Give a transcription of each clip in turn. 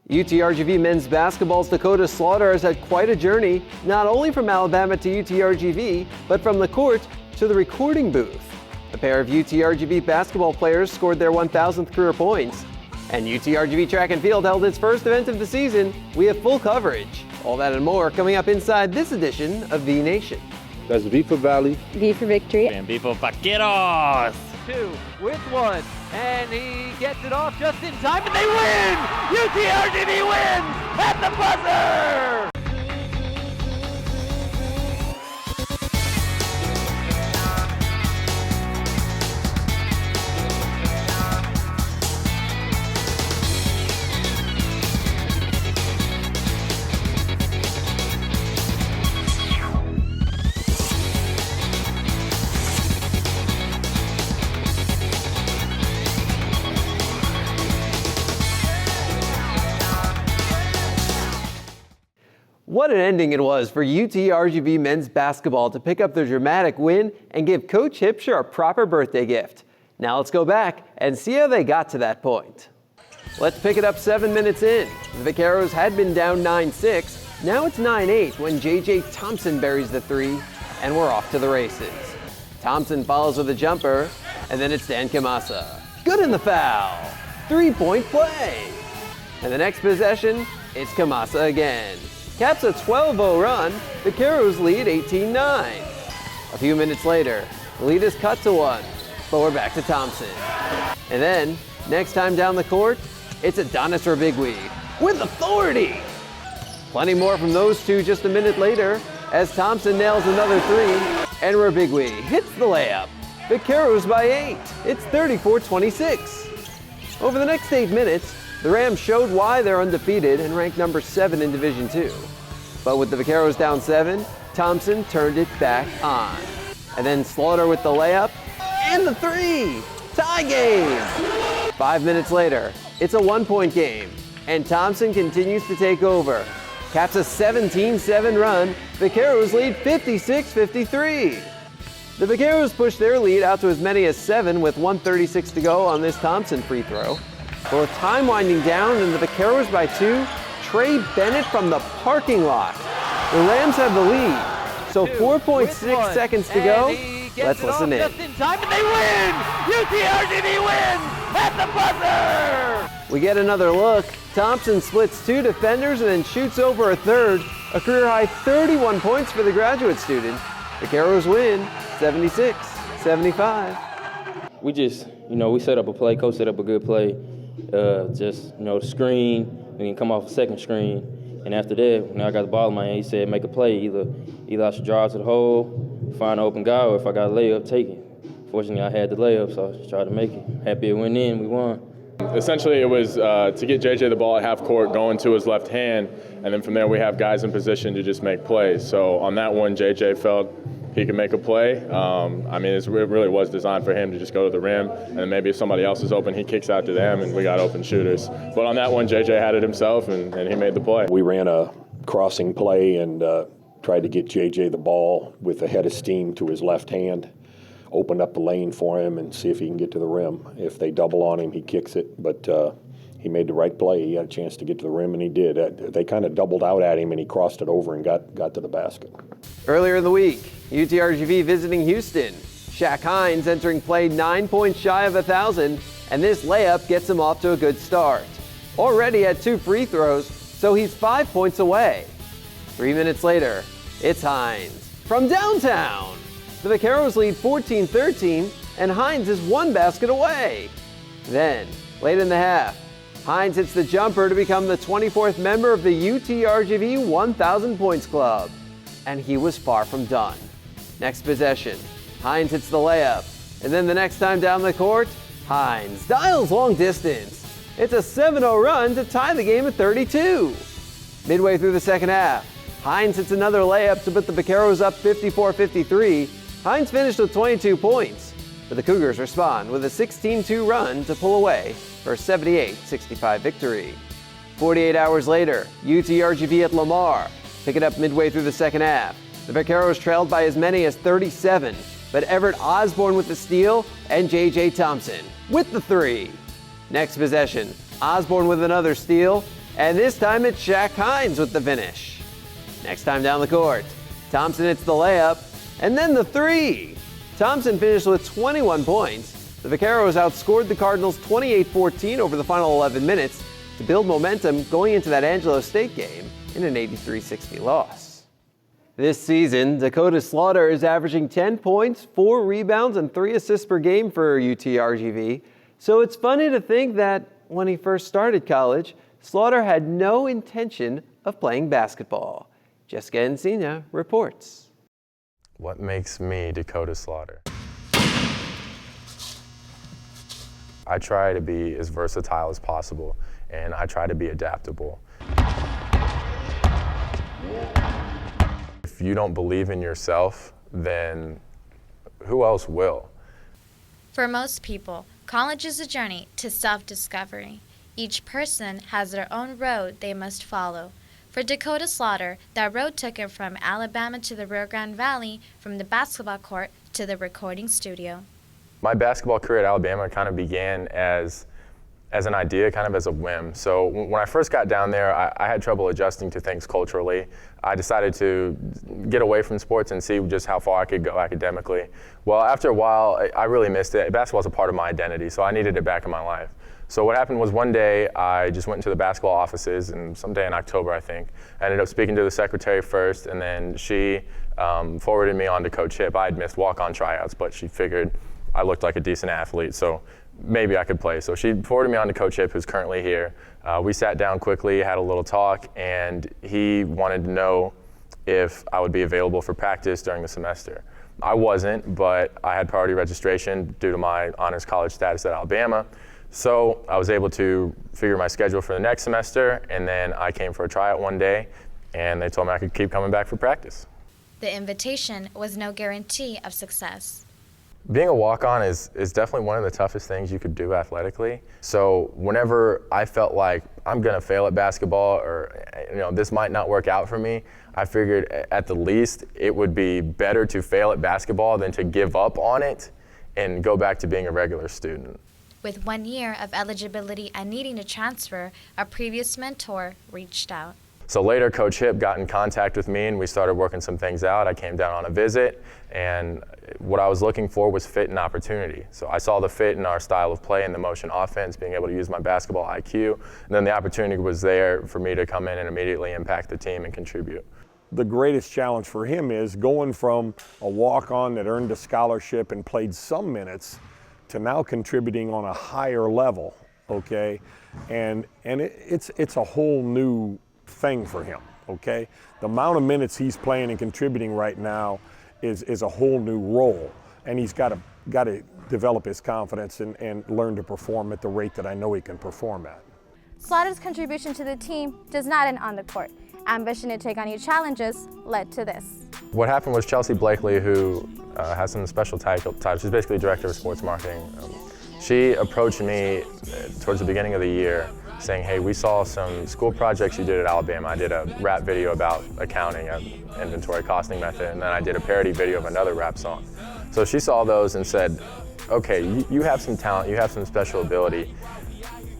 UTRGV men's basketball's Dakota Slaughter has had quite a journey, not only from Alabama to UTRGV, but from the court to the recording booth. A pair of UTRGV basketball players scored their 1,000th career points. And UTRGV Track and Field held its first event of the season. We have full coverage. All that and more coming up inside this edition of V Nation. That's V for Valley. V for Victory. And V for Vaqueros. 2 with 1, and he gets it off just in time, and they win! UTRGV wins at the buzzer! What an ending it was for UTRGV men's basketball to pick up their dramatic win and give Coach Hipsher a proper birthday gift. Now let's go back and see how they got to that point. Let's pick it up 7 minutes in. The Vaqueros had been down 9-6. Now it's 9-8 when J.J. Thompson buries the three, and we're off to the races. Thompson follows with a jumper, and then it's Dan Kamasa. Good in the foul. 3-point play. And the next possession, it's Kamasa again. Caps a 12-0 run. The Vaqueros lead 18-9. A few minutes later, the lead is cut to 1, but we're back to Thompson. And then, next time down the court, it's Adonis Rabigui with authority. Plenty more from those two just a minute later as Thompson nails another three, and Rabigui hits the layup. The Vaqueros by 8. It's 34-26. Over the next 8 minutes, the Rams showed why they're undefeated and ranked number 7 in Division II. But with the Vaqueros down 7, Thompson turned it back on. And then Slaughter with the layup and the three. Tie game. 5 minutes later, it's a 1-point game, and Thompson continues to take over. Caps a 17-7 run. Vaqueros lead 56-53. The Vaqueros push their lead out to as many as 7 with 1:36 to go on this Thompson free throw. But with time winding down and the Vaqueros by 2, Trey Bennett from the parking lot. The Rams have the lead. So 4.6 seconds to go. Let's listen in. Just in time, and they win! UTRGV wins at the buzzer! We get another look. Thompson splits 2 defenders and then shoots over a third. A career-high 31 points for the graduate student. The Vaqueros win 76-75. We just, we set up a play. Coach set up a good play. The screen, and then come off a second screen. And after that, when I got the ball in my hand, he said, make a play. Either I should drive to the hole, find an open guy, or if I got a layup, take it. Fortunately, I had the layup, so I just tried to make it. Happy it went in, we won. Essentially, it was to get JJ the ball at half court, going to his left hand, and then from there we have guys in position to just make plays. So on that one, JJ felt he could make a play. It really was designed for him to just go to the rim, and then maybe if somebody else is open, he kicks out to them, and we got open shooters. But on that one, JJ had it himself, and he made the play. We ran a crossing play and tried to get JJ the ball with a head of steam to his left hand, open up the lane for him and see if he can get to the rim. If they double on him, he kicks it, but he made the right play. He had a chance to get to the rim, and he did. They kind of doubled out at him, and he crossed it over and got to the basket. Earlier in the week, UTRGV visiting Houston. Shaq Hines entering play 9 points shy of 1,000, and this layup gets him off to a good start. Already had 2 free throws, so he's 5 points away. 3 minutes later, it's Hines from downtown. The Vaqueros lead 14-13, and Hines is 1 basket away. Then, late in the half, Hines hits the jumper to become the 24th member of the UTRGV 1,000 Points Club. And he was far from done. Next possession, Hines hits the layup. And then the next time down the court, Hines dials long distance. It's a 7-0 run to tie the game at 32. Midway through the second half, Hines hits another layup to put the Vaqueros up 54-53. Hines finished with 22 points, but the Cougars respond with a 16-2 run to pull away for a 78-65 victory. 48 hours later, UTRGV at Lamar. Pick it up midway through the second half. The Vaqueros trailed by as many as 37, but Everett Osborne with the steal and J.J. Thompson with the three. Next possession, Osborne with another steal, And this time it's Shaq Hines with the finish. Next time down the court, Thompson hits the layup, and then the three. Thompson finished with 21 points. The Vaqueros outscored the Cardinals 28-14 over the final 11 minutes to build momentum going into that Angelo State game in an 83-60 loss. This season, Dakota Slaughter is averaging 10 points, 4 rebounds, and 3 assists per game for UTRGV. So it's funny to think that when he first started college, Slaughter had no intention of playing basketball. Jessica Encina reports. What makes me Dakota Slaughter? I try to be as versatile as possible, and I try to be adaptable. If you don't believe in yourself, then who else will? For most people, college is a journey to self-discovery. Each person has their own road they must follow. For Dakota Slaughter, that road took him from Alabama to the Rio Grande Valley, from the basketball court to the recording studio. My basketball career at Alabama kind of began as an idea, kind of as a whim. So when I first got down there, I had trouble adjusting to things culturally. I decided to get away from sports and see just how far I could go academically. Well, after a while, I really missed it. Basketball is a part of my identity, so I needed it back in my life. So what happened was one day I just went into the basketball offices, and someday in October, I think. I ended up speaking to the secretary first, and then she forwarded me on to Coach Hip. I had missed walk-on tryouts, but she figured I looked like a decent athlete, so maybe I could play. So she forwarded me on to Coach Hip, who's currently here. We sat down quickly, had a little talk, and he wanted to know if I would be available for practice during the semester. I wasn't, but I had priority registration due to my honors college status at Alabama. So I was able to figure my schedule for the next semester, and then I came for a tryout one day, and they told me I could keep coming back for practice. The invitation was no guarantee of success. Being a walk-on is definitely one of the toughest things you could do athletically. So whenever I felt like I'm gonna fail at basketball, or this might not work out for me, I figured at the least it would be better to fail at basketball than to give up on it and go back to being a regular student. With 1 year of eligibility and needing to transfer, a previous mentor reached out. So later, Coach Hip got in contact with me, and we started working some things out. I came down on a visit, and what I was looking for was fit and opportunity. So I saw the fit in our style of play and the motion offense, being able to use my basketball IQ, and then the opportunity was there for me to come in and immediately impact the team and contribute. The greatest challenge for him is going from a walk-on that earned a scholarship and played some minutes to now contributing on a higher level, okay? And it's a whole new thing for him, okay? The amount of minutes he's playing and contributing right now is a whole new role, and he's got to develop his confidence and learn to perform at the rate that I know he can perform at. Slaughter's contribution to the team does not end on the court. Ambition to take on new challenges led to this. What happened was Chelsea Blakely, who has some special title, she's basically director of sports marketing. She approached me towards the beginning of the year saying, hey, we saw some school projects you did at Alabama. I did a rap video about accounting, an inventory costing method, and then I did a parody video of another rap song. So she saw those and said, okay, you have some talent, you have some special ability.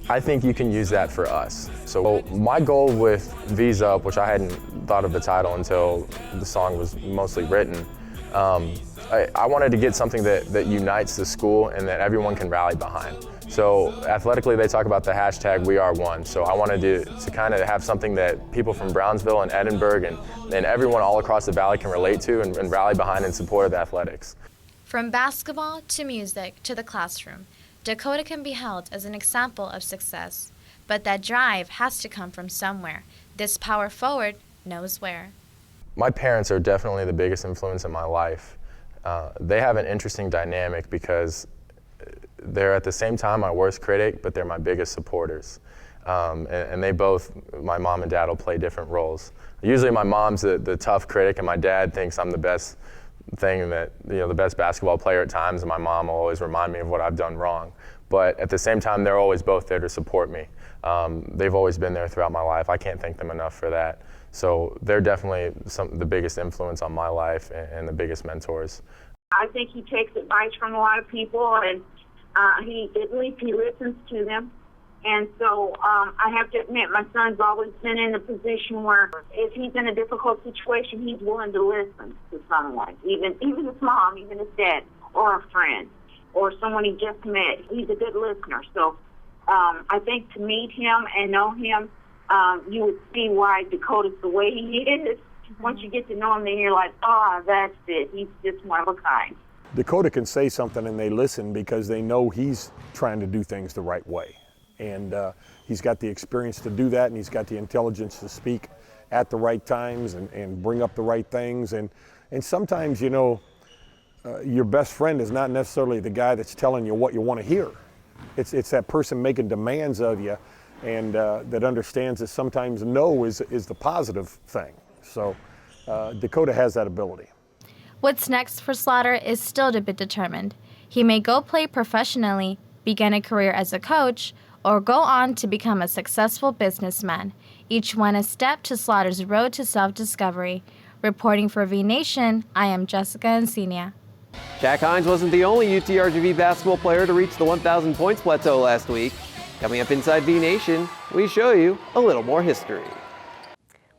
I think you can use that for us. So my goal with V's Up, which I hadn't thought of the title until the song was mostly written, I wanted to get something that unites the school and that everyone can rally behind. So athletically, they talk about the hashtag #WeAreOne. So I wanted to kind of have something that people from Brownsville and Edinburg and everyone all across the valley can relate to and rally behind in support of athletics. From basketball to music to the classroom, Dakota can be held as an example of success. But that drive has to come from somewhere. This power forward knows where. My parents are definitely the biggest influence in my life. They have an interesting dynamic because they're at the same time my worst critic, but they're my biggest supporters. And they both, my mom and dad, will play different roles. Usually my mom's the tough critic, and my dad thinks I'm the best thing the best basketball player at times, and my mom will always remind me of what I've done wrong. But at the same time, they're always both there to support me. They've always been there throughout my life. I can't thank them enough for that. So they're definitely the biggest influence on my life and the biggest mentors. I think he takes advice from a lot of people, and at least he listens to them. And so I have to admit, my son's always been in a position where if he's in a difficult situation, he's willing to listen to someone, even his mom, even his dad, or a friend, or someone he just met. He's a good listener. So I think to meet him and know him, you would see why Dakota's the way he is. Once you get to know him, then you're like, that's it. He's just one of a kind. Dakota can say something and they listen because they know he's trying to do things the right way. And he's got the experience to do that, and he's got the intelligence to speak at the right times and bring up the right things. And sometimes, you know, your best friend is not necessarily the guy that's telling you what you want to hear. It's that person making demands of you and that understands that sometimes no is the positive thing. So Dakota has that ability. What's next for Slaughter is still to be determined. He may go play professionally, begin a career as a coach, or go on to become a successful businessman, each one a step to Slaughter's road to self-discovery. Reporting for V Nation, I am Jessica Encina. Jack Hines wasn't the only UTRGV basketball player to reach the 1,000 points plateau last week. Coming up inside V Nation, we show you a little more history.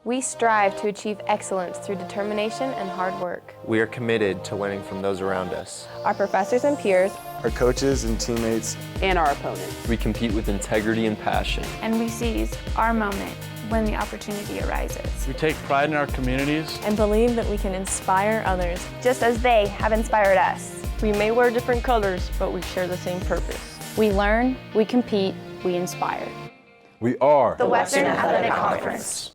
We strive to achieve excellence through determination and hard work. We are committed to learning from those around us. Our professors and peers, our coaches and teammates, and our opponents. We compete with integrity and passion. And we seize our moment when the opportunity arises. We take pride in our communities and believe that we can inspire others, just as they have inspired us. We may wear different colors, but we share the same purpose. We learn, we compete, we inspire. We are the Western Athletic Conference.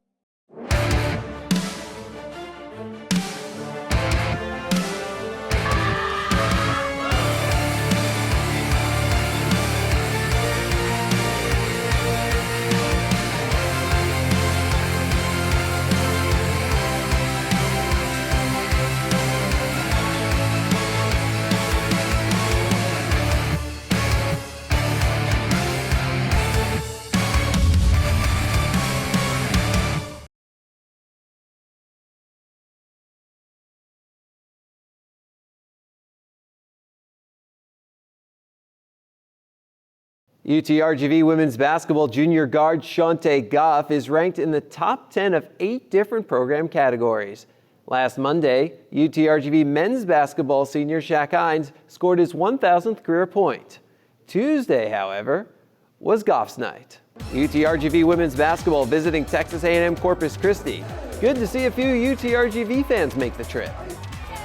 UTRGV women's basketball junior guard Shante Goff is ranked in the top 10 of 8 different program categories. Last Monday, UTRGV men's basketball senior Shaq Hines scored his 1,000th career point. Tuesday, however, was Goff's night. UTRGV women's basketball visiting Texas A&M-Corpus Christi. Good to see a few UTRGV fans make the trip.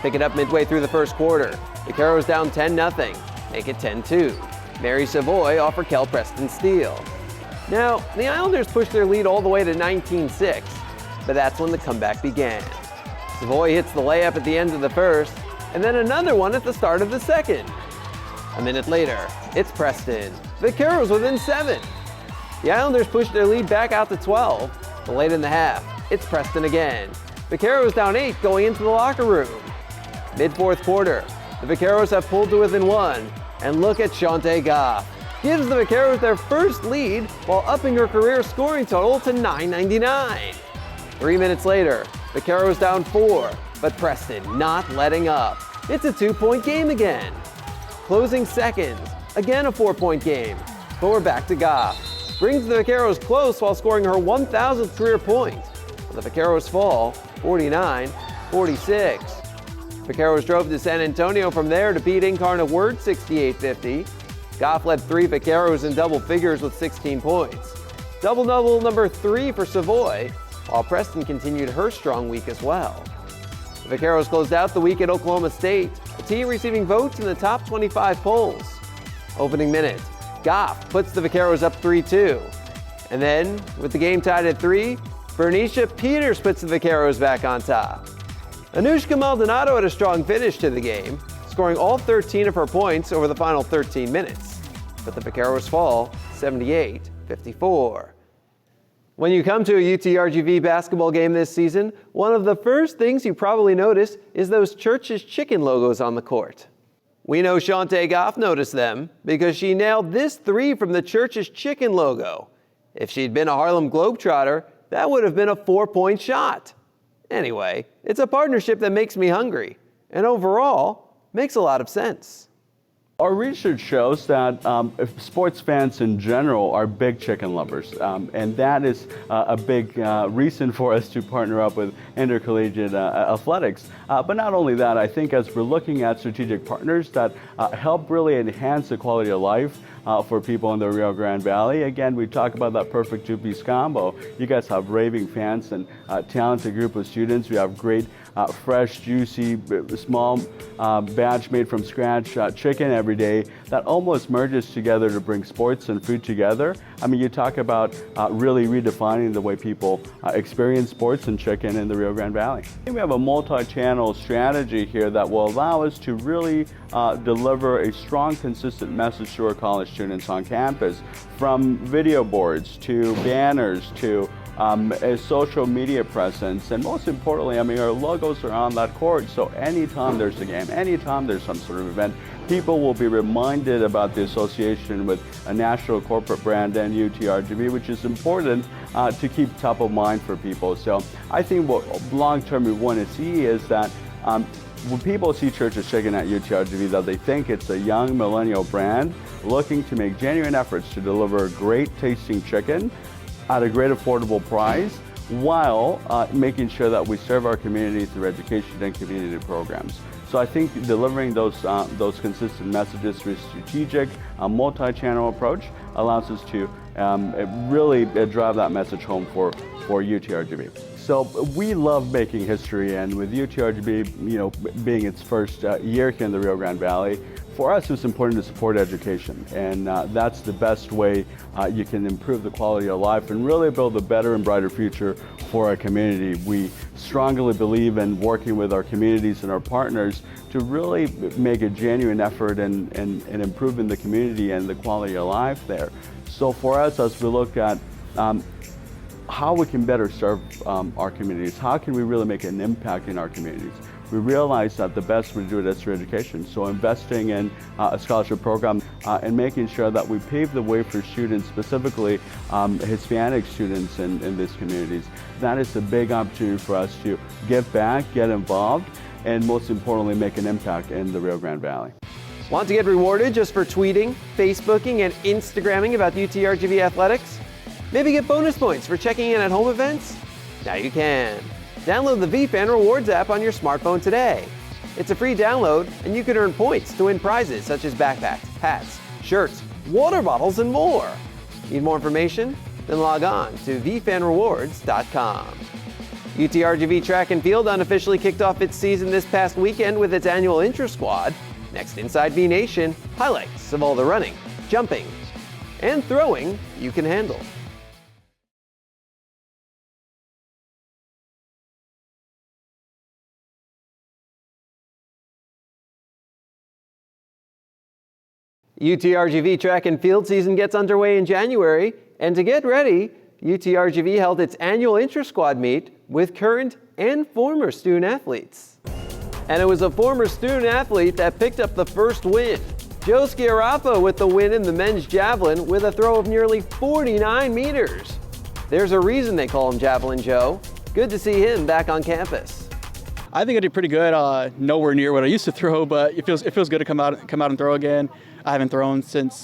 Pick it up midway through the first quarter. The Carrows down 10-0, make it 10-2. Mary Savoy off Raquel Preston steal. Now, the Islanders pushed their lead all the way to 19-6, but that's when the comeback began. Savoy hits the layup at the end of the first, and then another one at the start of the second. A minute later, it's Preston. The Carrows within 7. The Islanders pushed their lead back out to 12, but late in the half, it's Preston again. The Carrows down 8 going into the locker room. Mid-fourth quarter, the Vaqueros have pulled to within 1. And look at Shante Goff. Gives the Vaqueros their first lead while upping her career scoring total to 999. 3 minutes later, Vaqueros down 4, but Preston not letting up. It's a 2-point game again. Closing seconds, again a 4-point game, but we're back to Goff. Brings the Vaqueros close while scoring her 1,000th career point. The Vaqueros fall 49-46. Vaqueros drove to San Antonio from there to beat Incarnate 68-50. Goff led 3 Vaqueros in double figures with 16 points. Double-double number 3 for Savoy, while Preston continued her strong week as well. The Vaqueros closed out the week at Oklahoma State, a team receiving votes in the top 25 polls. Opening minute, Goff puts the Vaqueros up 3-2. And then, with the game tied at 3, Bernicia Peters puts the Vaqueros back on top. Anushka Maldonado had a strong finish to the game, scoring all 13 of her points over the final 13 minutes. But the Vaqueros fall 78-54. When you come to a UTRGV basketball game this season, one of the first things you probably notice is those Church's Chicken logos on the court. We know Shante Goff noticed them because she nailed this 3 from the Church's Chicken logo. If she'd been a Harlem Globetrotter, that would have been a 4-point shot. Anyway, it's a partnership that makes me hungry, and overall, makes a lot of sense. Our research shows that if sports fans in general are big chicken lovers, and that is a big reason for us to partner up with Intercollegiate Athletics. But not only that, I think as we're looking at strategic partners that help really enhance the quality of life for people in the Rio Grande Valley. Again, we talk about that perfect two-piece combo. You guys have raving fans and talented group of students. We have great fresh, juicy, small batch made from scratch chicken every day that almost merges together to bring sports and food together. I mean, you talk about really redefining the way people experience sports and chicken in the Rio Grande Valley. We have a multi-channel strategy here that will allow us to really deliver a strong, consistent message to our college students on campus, from video boards to banners to a social media presence, and most importantly, I mean, our logos are on that court, so anytime there's a game, anytime there's some sort of event, people will be reminded about the association with a national corporate brand and UTRGV, which is important to keep top of mind for people. So I think what long-term we want to see is that when people see Church's Chicken at UTRGV, that they think it's a young millennial brand looking to make genuine efforts to deliver great tasting chicken at a great affordable price, while making sure that we serve our community through education and community programs. So I think delivering those consistent messages through a strategic, multi-channel approach allows us to really drive that message home for UTRGV. So we love making history, and with UTRGV, being its first year here in the Rio Grande Valley, for us it's important to support education, and that's the best way you can improve the quality of life and really build a better and brighter future for our community. We strongly believe in working with our communities and our partners to really make a genuine effort in improving the community and the quality of life there. So for us, as we look at how we can better serve our communities, how can we really make an impact in our communities, we realize that the best way to do it is through education. So investing in a scholarship program and making sure that we pave the way for students, specifically Hispanic students in these communities, that is a big opportunity for us to give back, get involved, and most importantly, make an impact in the Rio Grande Valley. Want to get rewarded just for tweeting, Facebooking, and Instagramming about UTRGV athletics? Maybe get bonus points for checking in at home events? Now you can. Download the VFan Rewards app on your smartphone today. It's a free download, and you can earn points to win prizes such as backpacks, hats, shirts, water bottles, and more. Need more information? Then log on to vfanrewards.com. UTRGV Track and Field unofficially kicked off its season this past weekend with its annual intrasquad. Next, Inside V Nation, highlights of all the running, jumping, and throwing you can handle. UTRGV Track and Field season gets underway in January, and to get ready, UTRGV held its annual intra-squad meet with current and former student athletes. And it was a former student athlete that picked up the first win. Joe Sciaraffa with the win in the men's javelin with a throw of nearly 49 meters. There's a reason they call him Javelin Joe. Good to see him back on campus. I think I did pretty good. Nowhere near what I used to throw, but it feels good to come out and throw again. I haven't thrown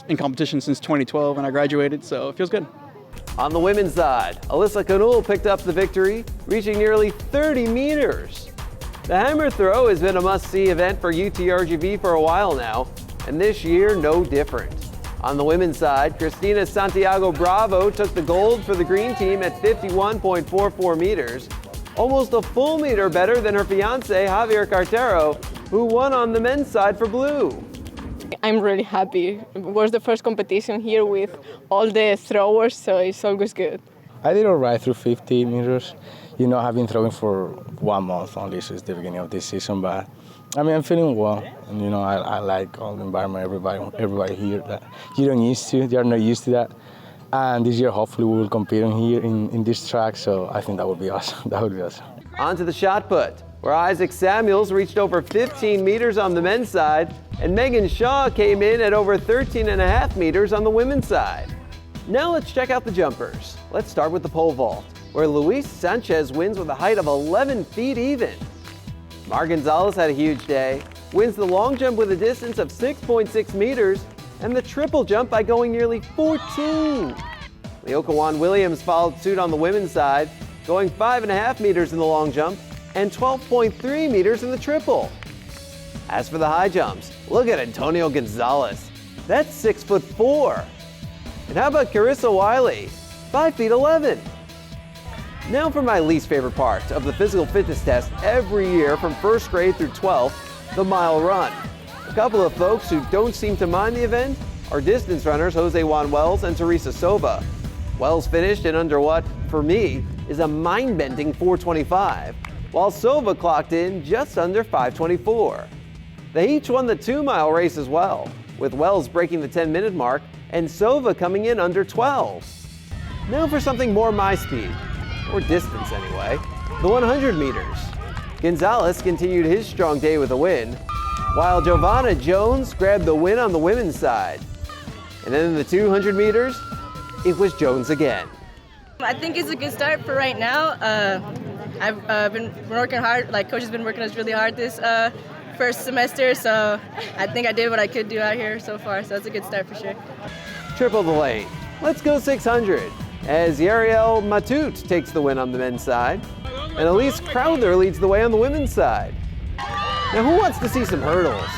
in competition since 2012 when I graduated, so it feels good. On the women's side, Alyssa Canul picked up the victory, reaching nearly 30 meters. The hammer throw has been a must-see event for UTRGV for a while now, and this year no different. On the women's side, Cristina Santiago Bravo took the gold for the green team at 51.44 meters, almost a full meter better than her fiancé Javier Carretero, who won on the men's side for blue. I'm really happy. It was the first competition here with all the throwers, so it's always good. I did all right through 50 meters. You know, I've been throwing for 1 month only since the beginning of this season, but I mean, I'm feeling well. And, you know, I like all the environment, everybody here that you don't used to, they are not used to that. And this year, hopefully, we will compete here in this track, so I think that would be awesome. That would be awesome. On to the shot put, where Isaac Samuels reached over 15 meters on the men's side, and Megan Shaw came in at over 13.5 meters on the women's side. Now let's check out the jumpers. Let's start with the pole vault, where Luis Sanchez wins with a height of 11 feet even. Mar Gonzalez had a huge day. wins the long jump with a distance of 6.6 meters and the triple jump by going nearly 14. Leokawan Williams followed suit on the women's side, going 5.5 meters in the long jump and 12.3 meters in the triple. As for the high jumps, look at Antonio Gonzalez. That's 6'4". And how about Carissa Wiley? 5'11". Now for my least favorite part of the physical fitness test every year from 1st grade through 12th, the mile run. A couple of folks who don't seem to mind the event are distance runners Jose Juan Wells and Teresa Sova. Wells finished in under what, for me, is a mind-bending 4:25, while Sova clocked in just under 5:24. They each won the 2-mile race as well, with Wells breaking the 10-minute mark and Sova coming in under 12. Now for something more my speed, or distance anyway, the 100 meters. Gonzalez continued his strong day with a win, while Giovanna Jones grabbed the win on the women's side. And then in the 200 meters, it was Jones again. I think it's a good start for right now. I've been working hard, like coach has been working us really hard this first semester, so I think I did what I could do out here so far, so it's a good start for sure. Triple the lane. Let's go 600, as Yariel Matut takes the win on the men's side, and Elise Crowther leads the way on the women's side. Now who wants to see some hurdles?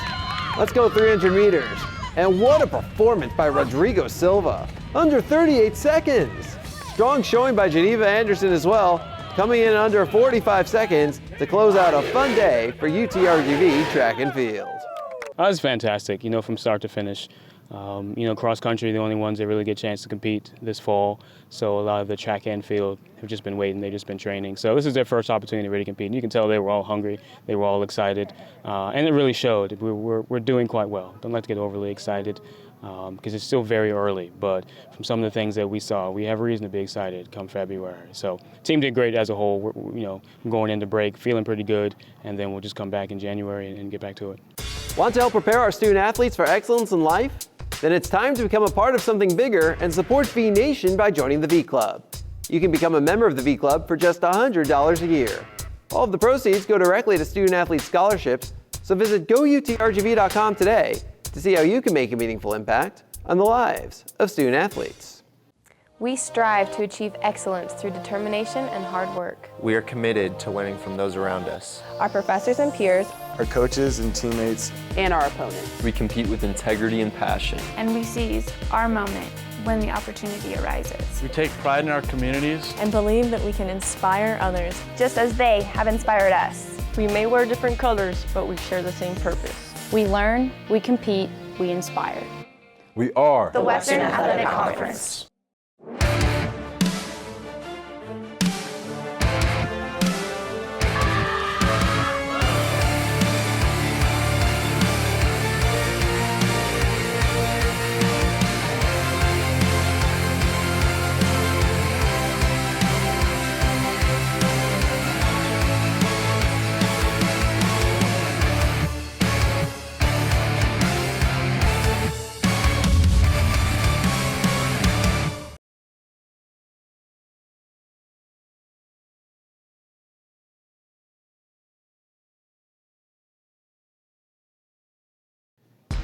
Let's go 300 meters. And what a performance by Rodrigo Silva, under 38 seconds. Strong showing by Geneva Anderson as well, coming in under 45 seconds to close out a fun day for UTRGV track and field. That was fantastic, from start to finish. Cross country, the only ones that really get a chance to compete this fall. So a lot of the track and field have just been waiting. They've just been training. So this is their first opportunity to really compete. And you can tell they were all hungry. They were all excited. And it really showed. We're doing quite well. Don't like to get overly excited because it's still very early. But from some of the things that we saw, we have reason to be excited come February. So team did great as a whole. We're going into break, feeling pretty good. And then we'll just come back in January and get back to it. Want to help prepare our student athletes for excellence in life? Then it's time to become a part of something bigger and support V Nation by joining the V Club. You can become a member of the V Club for just $100 a year. All of the proceeds go directly to student athlete scholarships, so visit GoUTRGV.com today to see how you can make a meaningful impact on the lives of student athletes. We strive to achieve excellence through determination and hard work. We are committed to learning from those around us. Our professors and peers, our coaches and teammates, and our opponents. We compete with integrity and passion. And we seize our moment when the opportunity arises. We take pride in our communities and believe that we can inspire others, just as they have inspired us. We may wear different colors, but we share the same purpose. We learn, we compete, we inspire. We are the Western Athletic Conference.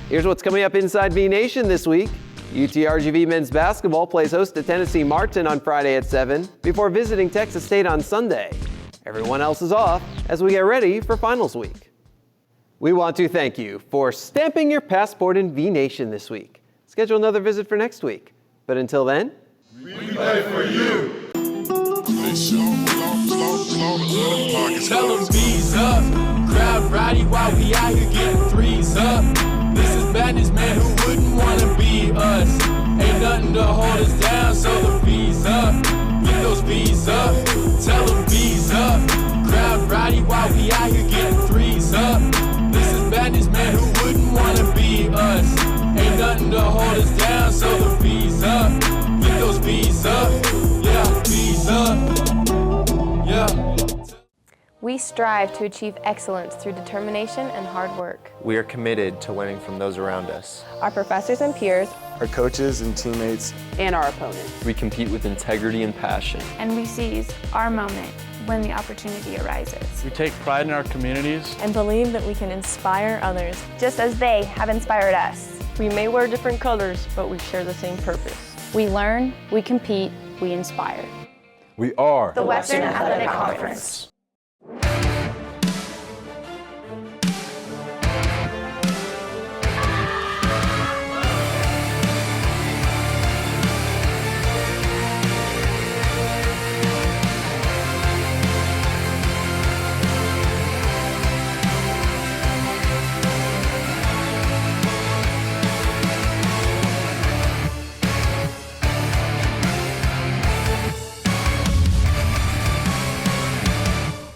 Here's what's coming up inside V Nation this week. UTRGV men's basketball plays host to Tennessee Martin on Friday at 7 before visiting Texas State on Sunday. Everyone else is off as we get ready for finals week. We want to thank you for stamping your passport in V Nation this week. Schedule another visit for next week. But until then, we play for you. Tell them B's up, crowd rowdy while we out here getting threes up. This is madness, man, who wouldn't wanna be us? Ain't nothing to hold us down, so the B's up. Get those B's up, tell them B's up. Crowd rowdy while we out here getting threes up. This is madness, man, who wouldn't wanna be us? Ain't nothing to hold us down, so the B's up. Get those B's up, yeah, B's up, yeah. We strive to achieve excellence through determination and hard work. We are committed to learning from those around us. Our professors and peers, our coaches and teammates, and our opponents. We compete with integrity and passion. And we seize our moment when the opportunity arises. We take pride in our communities and believe that we can inspire others, just as they have inspired us. We may wear different colors, but we share the same purpose. We learn, we compete, we inspire. We are the Western Athletic Conference.